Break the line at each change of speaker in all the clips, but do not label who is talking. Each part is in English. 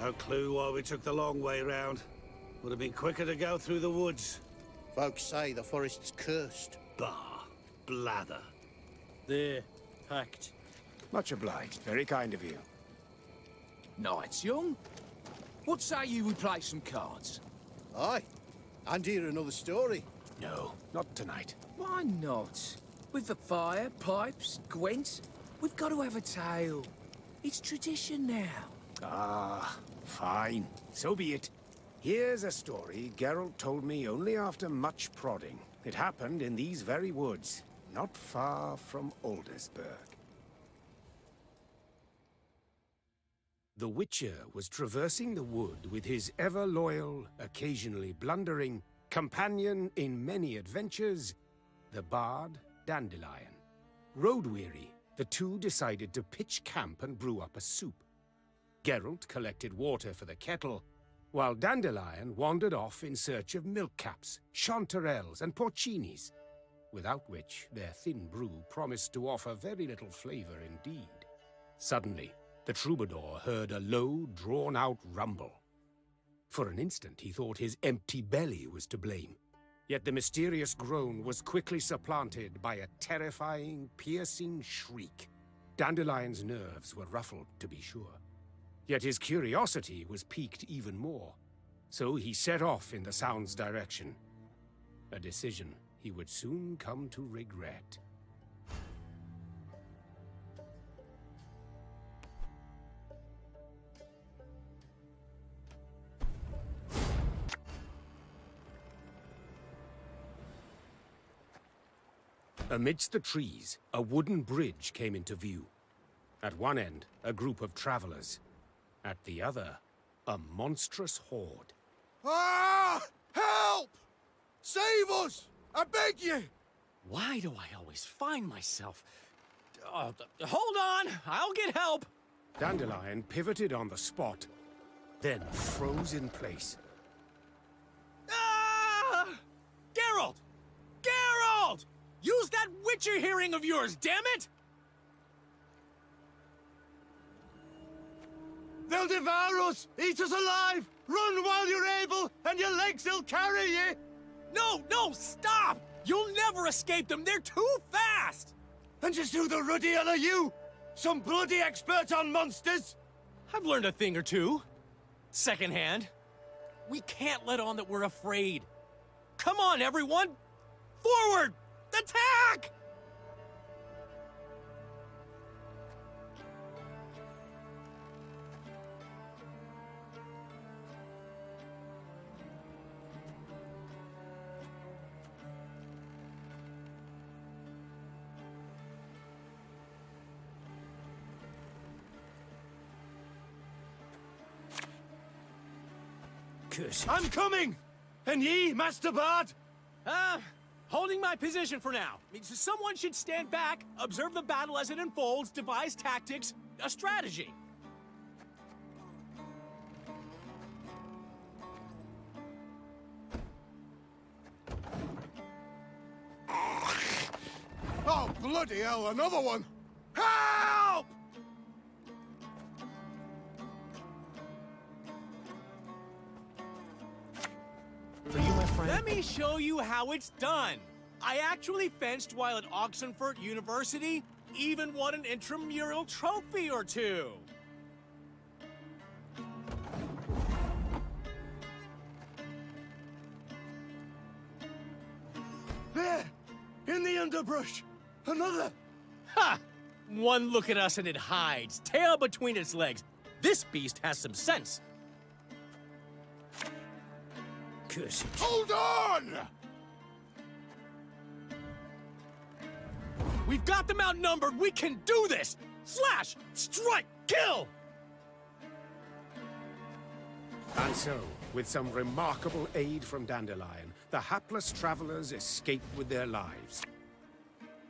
No clue why we took the long way round. Would have been quicker to go through the woods.
Folks say the forest's cursed.
Bah, blather.
There, packed.
Much obliged. Very kind of you.
Nights, young. What say you we play some cards?
Aye. And hear another story.
No, not tonight.
Why not? With the fire, pipes, Gwent, we've got to have a tale. It's tradition now.
Ah, fine. So be it. Here's a story Geralt told me only after much prodding. It happened in these very woods, not far from Aldersburg. The Witcher was traversing the wood with his ever-loyal, occasionally blundering, companion in many adventures, the bard Dandelion. Road-weary, the two decided to pitch camp and brew up a soup. Geralt collected water for the kettle, while Dandelion wandered off in search of milk caps, chanterelles, and porcinis, without which their thin brew promised to offer very little flavor indeed. Suddenly, the troubadour heard a low, drawn-out rumble. For an instant, he thought his empty belly was to blame. Yet the mysterious groan was quickly supplanted by a terrifying, piercing shriek. Dandelion's nerves were ruffled, to be sure. Yet his curiosity was piqued even more. So he set off in the sound's direction. A decision he would soon come to regret. Amidst the trees, a wooden bridge came into view. At one end, a group of travelers. At the other, a monstrous horde.
Ah! Help! Save us! I beg you!
Why do I always find myself... hold on! I'll get help!
Dandelion pivoted on the spot, then froze in place.
Ah! Geralt! Geralt! Use that Witcher hearing of yours, damn it!
They'll devour us! Eat us alive! Run while you're able, and your legs will carry you!
No, stop! You'll never escape them, they're too fast!
And just who the ruddy hell are you? Some bloody expert on monsters?
I've learned a thing or two. Secondhand. We can't let on that we're afraid. Come on, everyone! Forward! Attack!
I'm coming! And ye, Master Bard?
Holding my position for now. Someone should stand back, observe the battle as it unfolds, devise tactics, a strategy.
Oh, bloody hell, another one! Help!
For you, my friend. Let me show you how it's done. I actually fenced while at Oxenford University, even won an intramural trophy or two.
There! In the underbrush! Another!
Ha! One look at us and it hides, tail between its legs. This beast has some sense.
Curse it.
Hold on!
We've got them outnumbered. We can do this. Slash, strike, kill.
And so, with some remarkable aid from Dandelion, the hapless travelers escaped with their lives.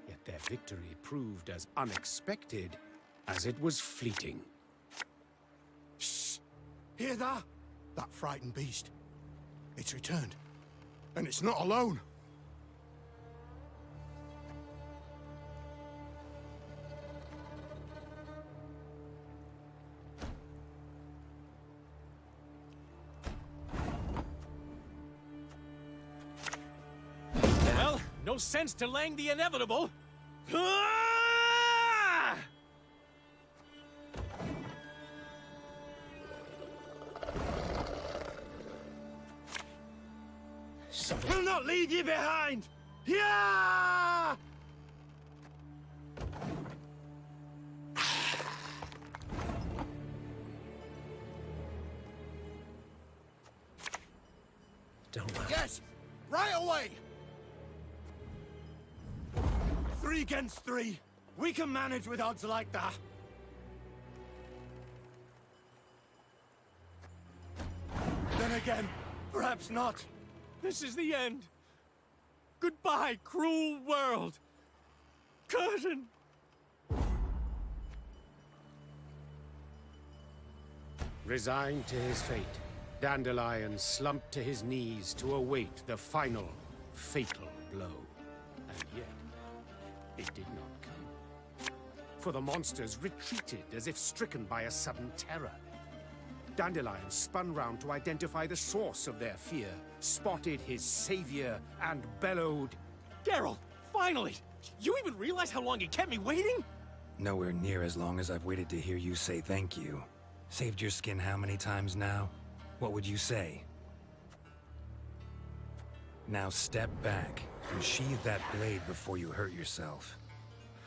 Yet their victory proved as unexpected as it was fleeting.
Shh! Hear that? That frightened beast. It's returned. And it's not alone.
No sense delaying the inevitable. Ah!
He'll not leave you behind! Yeah!
Don't worry.
Yes! Right away! 3 against 3. We can manage with odds like that. Then again, perhaps not.
This is the end. Goodbye, cruel world. Curtain.
Resigned to his fate, Dandelion slumped to his knees to await the final, fatal blow. And yet, it did not come. For the monsters retreated as if stricken by a sudden terror. Dandelion spun round to identify the source of their fear, spotted his savior, and bellowed,
Geralt, finally! You even realize how long you kept me waiting?
Nowhere near as long as I've waited to hear you say thank you. Saved your skin how many times now? What would you say? Now step back and sheathe that blade before you hurt yourself.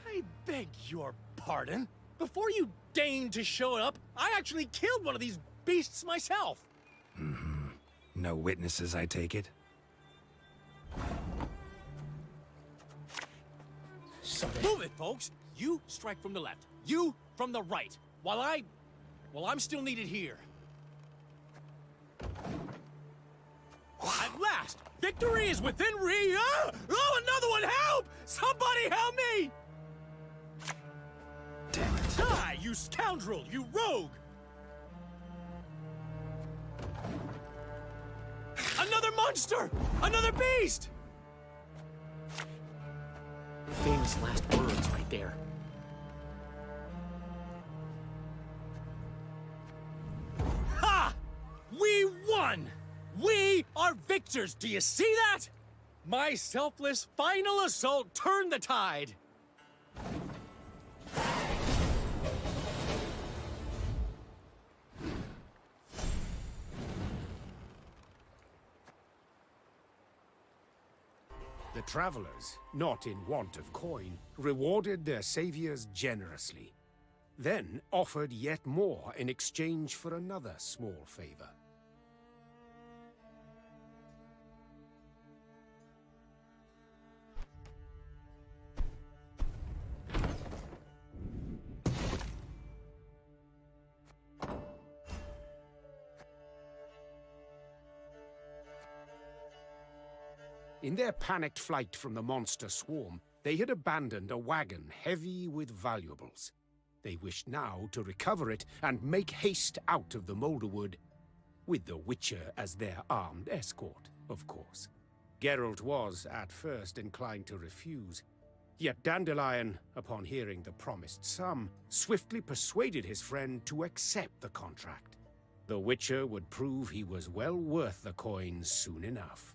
I beg your pardon? Before you deigned to show up, I actually killed one of these beasts myself.
No witnesses, I take it?
Move it, folks! You strike from the left, you from the right, while I'm still needed here. At last, victory is within Oh, another one! Help! Somebody help me!
Damn it.
Die, you scoundrel! You rogue! Another monster! Another beast! Famous last words right there. Ha! We won! We are victors! Do you see that? My selfless final assault turned the tide!
The travelers, not in want of coin, rewarded their saviors generously, then offered yet more in exchange for another small favor. In their panicked flight from the monster swarm, they had abandoned a wagon heavy with valuables. They wished now to recover it and make haste out of the Moulderwood, with the Witcher as their armed escort, of course. Geralt was, at first, inclined to refuse. Yet Dandelion, upon hearing the promised sum, swiftly persuaded his friend to accept the contract. The Witcher would prove he was well worth the coin soon enough.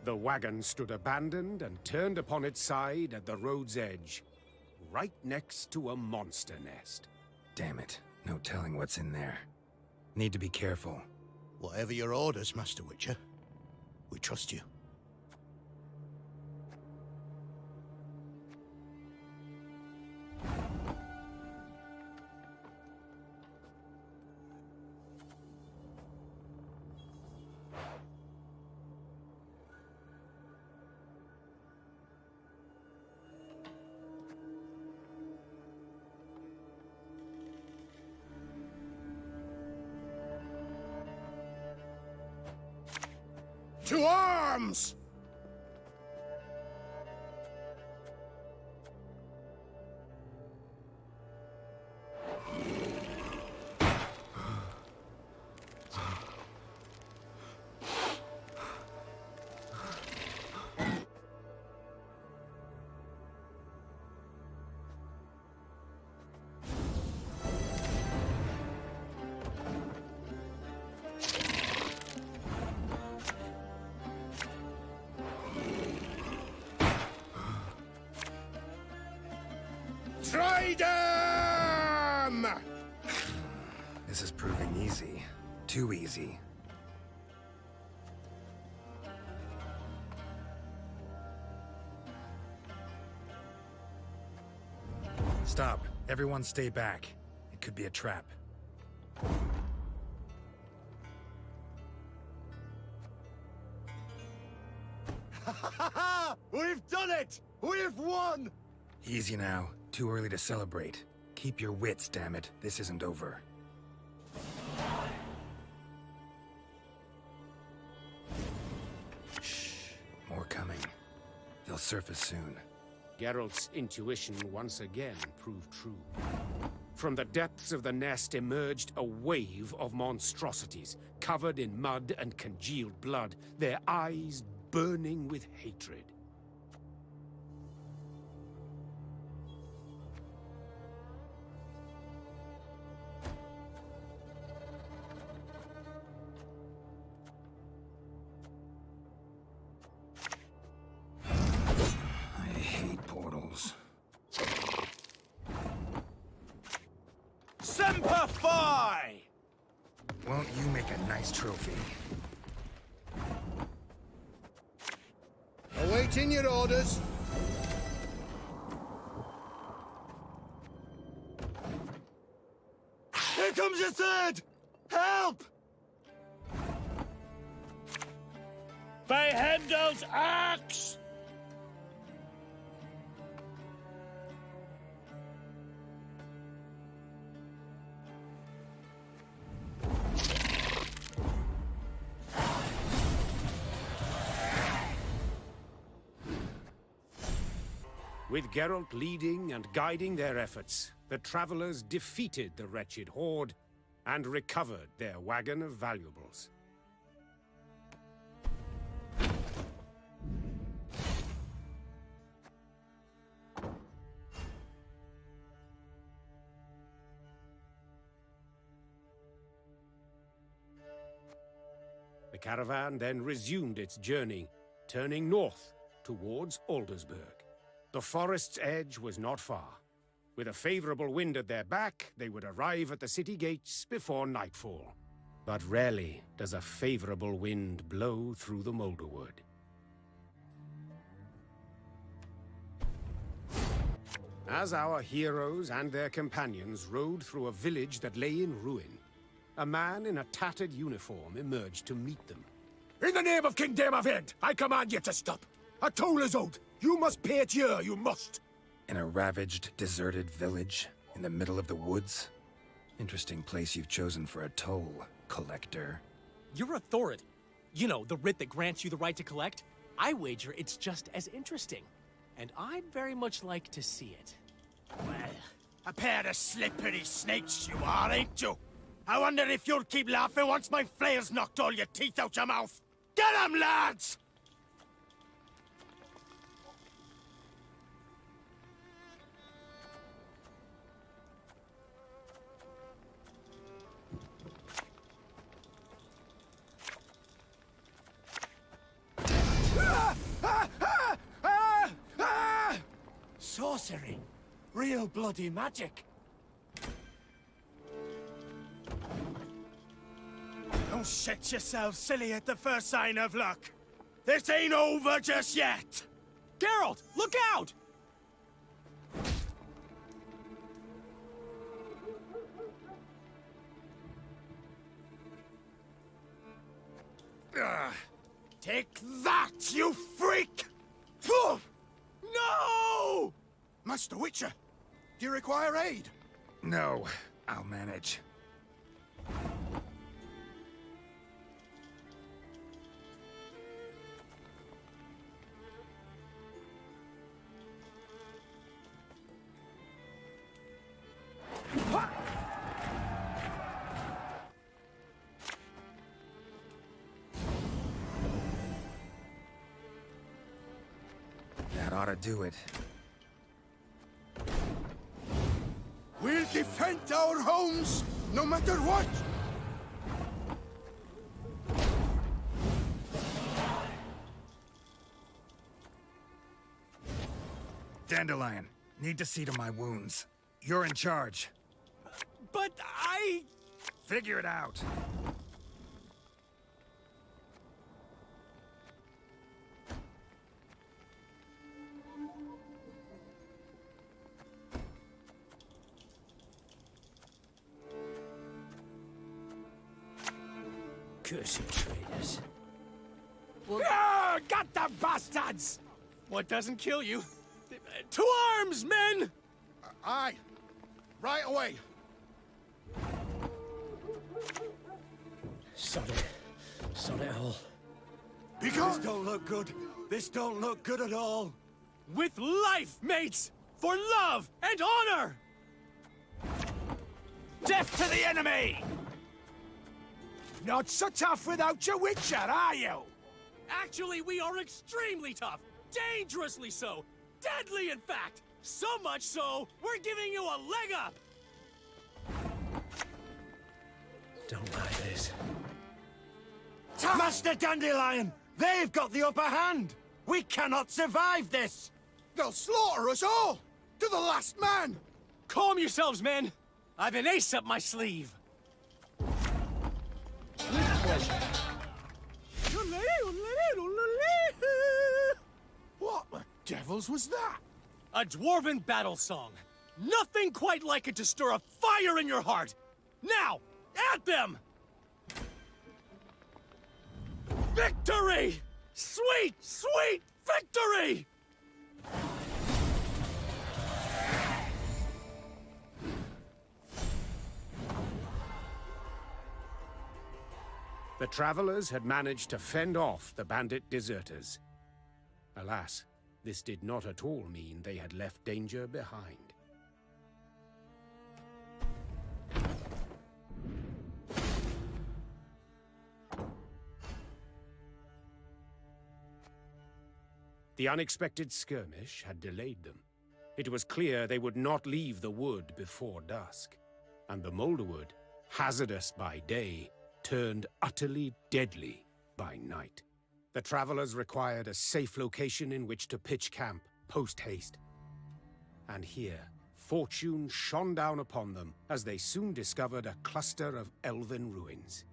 The wagon stood abandoned and turned upon its side at the road's edge, right next to a monster nest.
Damn it. No telling what's in there. Need to be careful.
Whatever your orders, Master Witcher. We trust you. To arms!
Try them!
This is proving easy. Too easy. Stop. Everyone stay back. It could be a trap.
We've done it! We've won!
Easy now. Too early to celebrate. Keep your wits, damn it. This isn't over. Shh. More coming. They'll surface soon.
Geralt's intuition once again proved true. From the depths of the nest emerged a wave of monstrosities, covered in mud and congealed blood, their eyes burning with hatred.
I hate portals.
Semper Fi!
Won't you make a nice trophy?
Awaiting your orders. Here comes your third! Help!
By Hendel's axe!
With Geralt leading and guiding their efforts, the travelers defeated the wretched horde and recovered their wagon of valuables. The caravan then resumed its journey, turning north towards Aldersburg. The forest's edge was not far. With a favorable wind at their back, they would arrive at the city gates before nightfall. But rarely does a favorable wind blow through the Moulderwood. As our heroes and their companions rode through a village that lay in ruin, a man in a tattered uniform emerged to meet them.
In the name of King Damavend, I command you to stop. A toll is owed. You must pay it here, you must.
In a ravaged, deserted village in the middle of the woods? Interesting place you've chosen for a toll, collector.
Your authority. You know, the writ that grants you the right to collect. I wager it's just as interesting. And I'd very much like to see it.
Well, a pair of slippery snakes you are, ain't you? I wonder if you'll keep laughing once my flare's knocked all your teeth out your mouth. Get 'em, lads! Sorcery. Real bloody magic. Don't shit yourself silly at the first sign of luck. This ain't over just yet.
Geralt, look out!
Take that, you freak! Phew! No! Master Witcher, do you require aid?
No, I'll manage. That ought to do it.
We'll defend our homes, no matter what!
Dandelion, Need to see to my wounds. You're in charge.
But I...
Figure it out.
Curse you, traitors.
Ah, got the bastards! What doesn't kill you? To arms, men!
Aye. Right away.
Sod it. Sod it all.
Because this don't look good. This don't look good at all.
With life, mates! For love and honor!
Death to the enemy!
Not so tough without your Witcher, are you?
Actually, we are extremely tough. Dangerously so. Deadly, in fact. So much so, we're giving you a leg up!
Don't like this.
Master Dandelion! They've got the upper hand! We cannot survive this! They'll slaughter us all! To the last man!
Calm yourselves, men! I've an ace up my sleeve!
What the devils was that?
A dwarven battle song. Nothing quite like it to stir a fire in your heart! Now, at them! Victory! Sweet, sweet victory!
The travelers had managed to fend off the bandit deserters. Alas, this did not at all mean they had left danger behind. The unexpected skirmish had delayed them. It was clear they would not leave the wood before dusk, and the Moulderwood, hazardous by day, turned utterly deadly by night. The travelers required a safe location in which to pitch camp post-haste. And here, fortune shone down upon them as they soon discovered a cluster of elven ruins.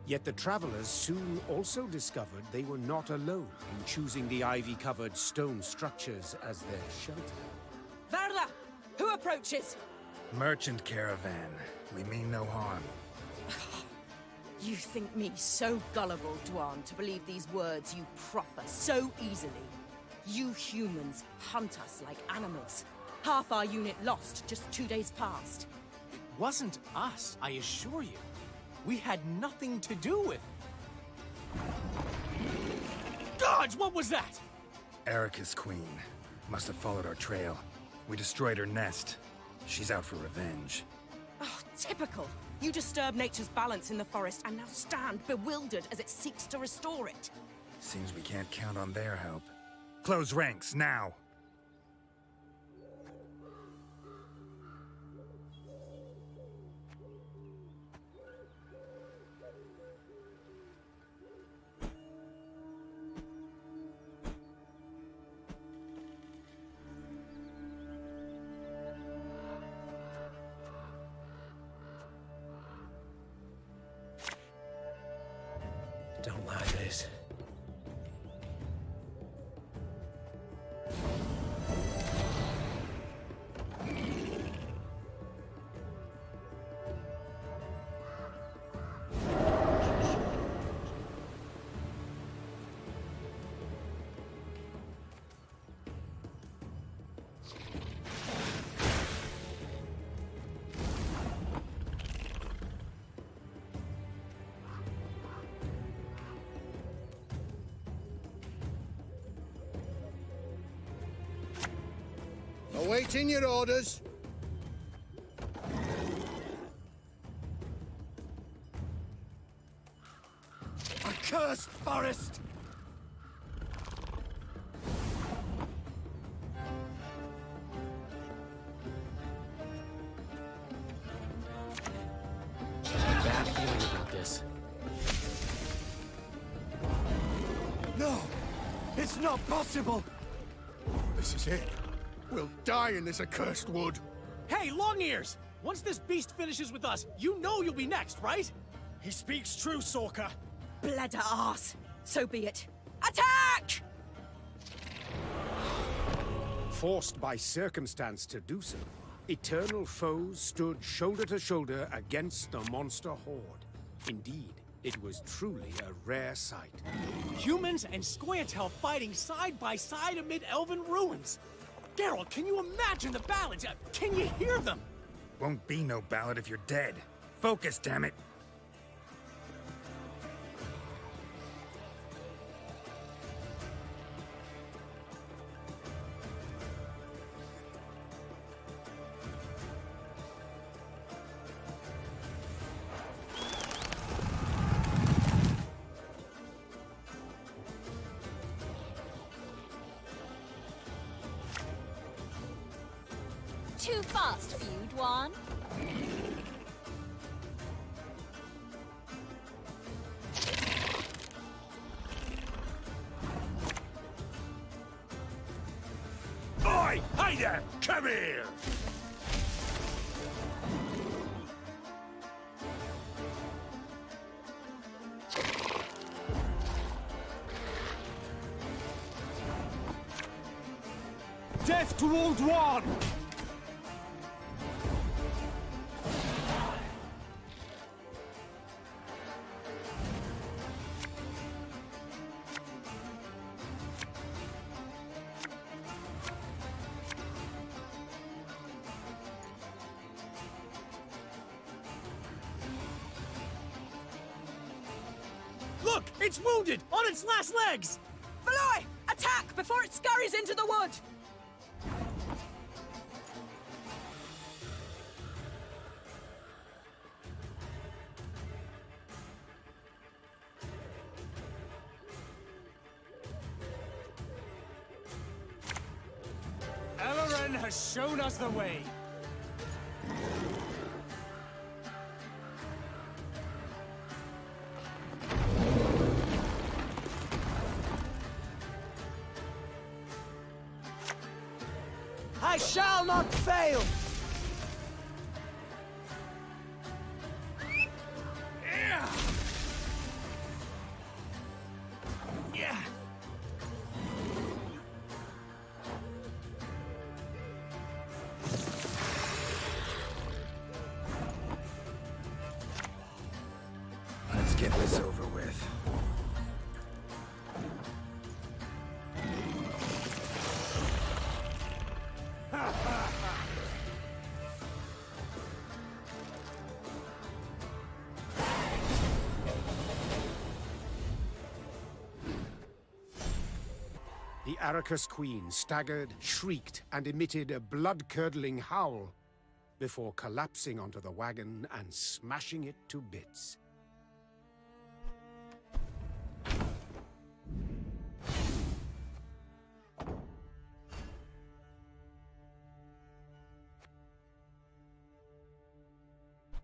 Yet the travelers soon also discovered they were not alone in choosing the ivy-covered stone structures as their shelter.
Verla! Who approaches?
Merchant caravan. We mean no harm.
You think me so gullible, Dwan, to believe these words you proffer so easily? You humans hunt us like animals. Half our unit lost just 2 days past.
Wasn't us, I assure you. We had nothing to do with it. Gods, what was that?
Erica's queen. Must have followed our trail. We destroyed her nest. She's out for revenge.
Oh, typical. You disturb nature's balance in the forest and now stand bewildered as it seeks to restore it.
Seems we can't count on their help. Close ranks, now!
Don't like this.
Awaiting your orders. Accursed forest!
Bad feeling about this.
No! It's not possible! This is it. We'll die in this accursed wood.
Hey, Long Ears! Once this beast finishes with us, you know you'll be next, right?
He speaks true, Sorka.
Bladder arse. So be it. Attack!
Forced by circumstance to do so, eternal foes stood shoulder to shoulder against the monster horde. Indeed, it was truly a rare sight.
Humans and Scoia'tael fighting side by side amid elven ruins. Geralt, can you imagine the ballads? Can you hear them?
Won't be no ballad if you're dead. Focus, damn it.
Too fast for you, Dwan.
Oi! Hey there! Come here!
Death to Old One! Look! It's wounded! On its last legs!
Valoy! Attack before it scurries into the wood!
Elaren has shown us the way.
I shall not fail!
Let's get this over with.
The Arrakis Queen staggered, shrieked, and emitted a blood-curdling howl before collapsing onto the wagon and smashing it to bits.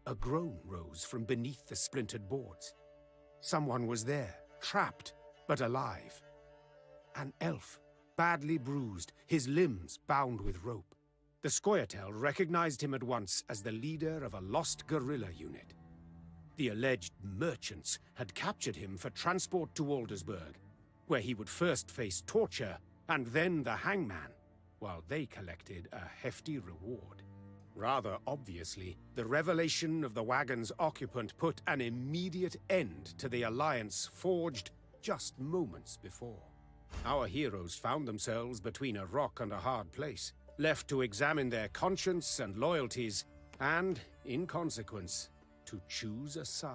A groan rose from beneath the splintered boards. Someone was there, trapped, but alive. An elf, badly bruised, his limbs bound with rope. The Scoia'tael recognized him at once as the leader of a lost guerrilla unit. The alleged merchants had captured him for transport to Aldersburg, where he would first face torture and then the hangman, while they collected a hefty reward. Rather obviously, the revelation of the wagon's occupant put an immediate end to the alliance forged just moments before. Our heroes found themselves between a rock and a hard place, left to examine their conscience and loyalties, and, in consequence, to choose a side.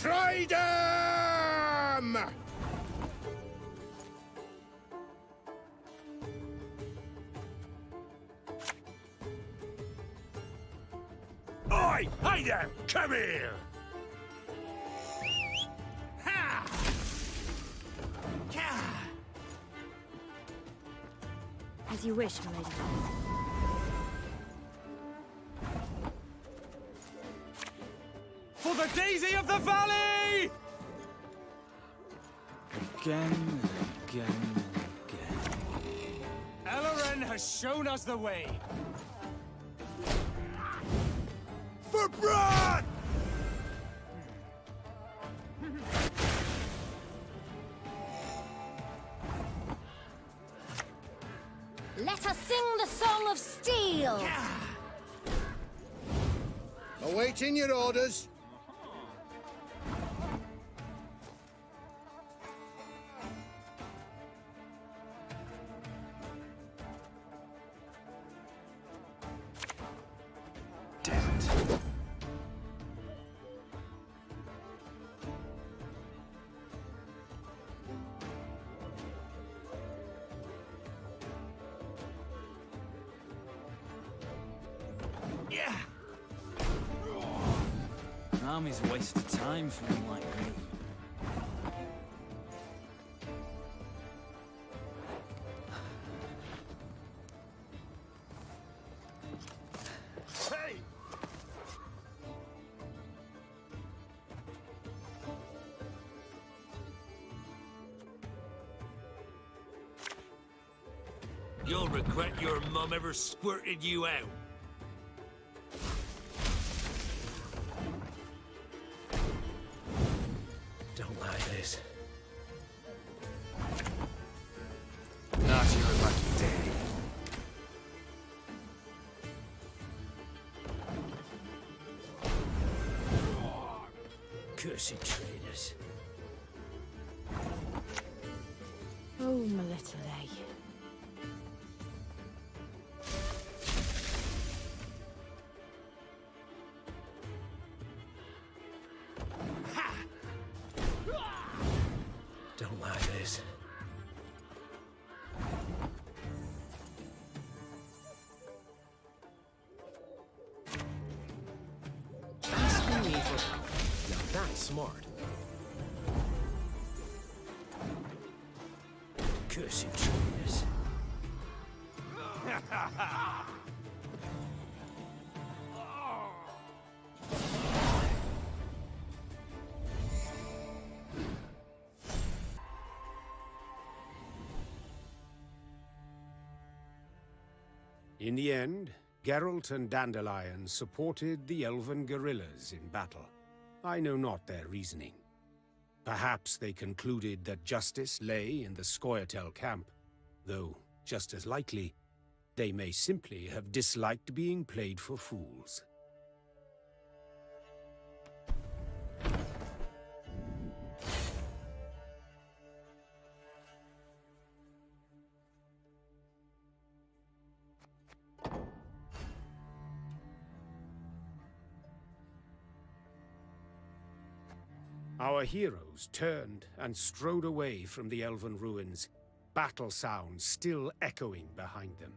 Try them! Oi! Hey there! Come here!
Ha!
As you wish, my lady.
For the Daisy of the Valley!
Again and again and again.
Elloren has shown us the way.
For Bran!
Let us sing the Song of Steel!
Awaiting your orders.
Damn it.
Yeah!
An army's a waste of time for men like me.
Hey!
You'll regret your mum ever squirted you out.
Don't like this.
Not your lucky day.
Cursed traitors.
Oh, my little lay.
Don't like this. Asking me for help. Now that's smart. Cursed traitors.
In the end, Geralt and Dandelion supported the elven guerrillas in battle. I know not their reasoning. Perhaps they concluded that justice lay in the Scoia'tael camp, though, just as likely, they may simply have disliked being played for fools. Our heroes turned and strode away from the elven ruins, battle sounds still echoing behind them.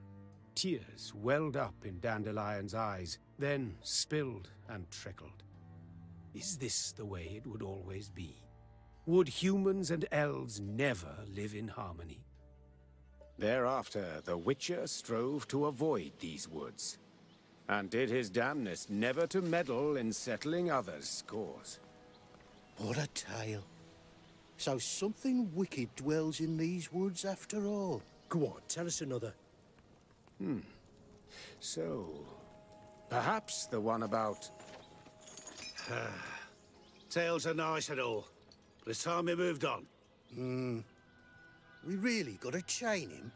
Tears welled up in Dandelion's eyes, then spilled and trickled. Is this the way it would always be? Would humans and elves never live in harmony? Thereafter, the Witcher strove to avoid these woods, and did his damnedest never to meddle in settling others' scores.
What a tale. So something wicked dwells in these woods after all.
Go on, tell us another.
So, perhaps the one about...
Tales are nice and all, but it's time we moved on.
We really got to chain him.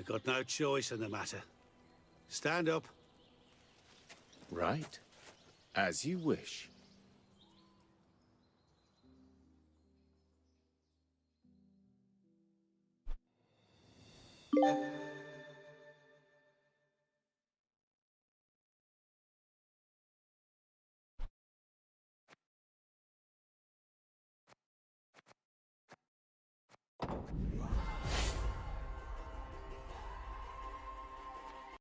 Got no choice in the matter. Stand up.
Right. As you wish.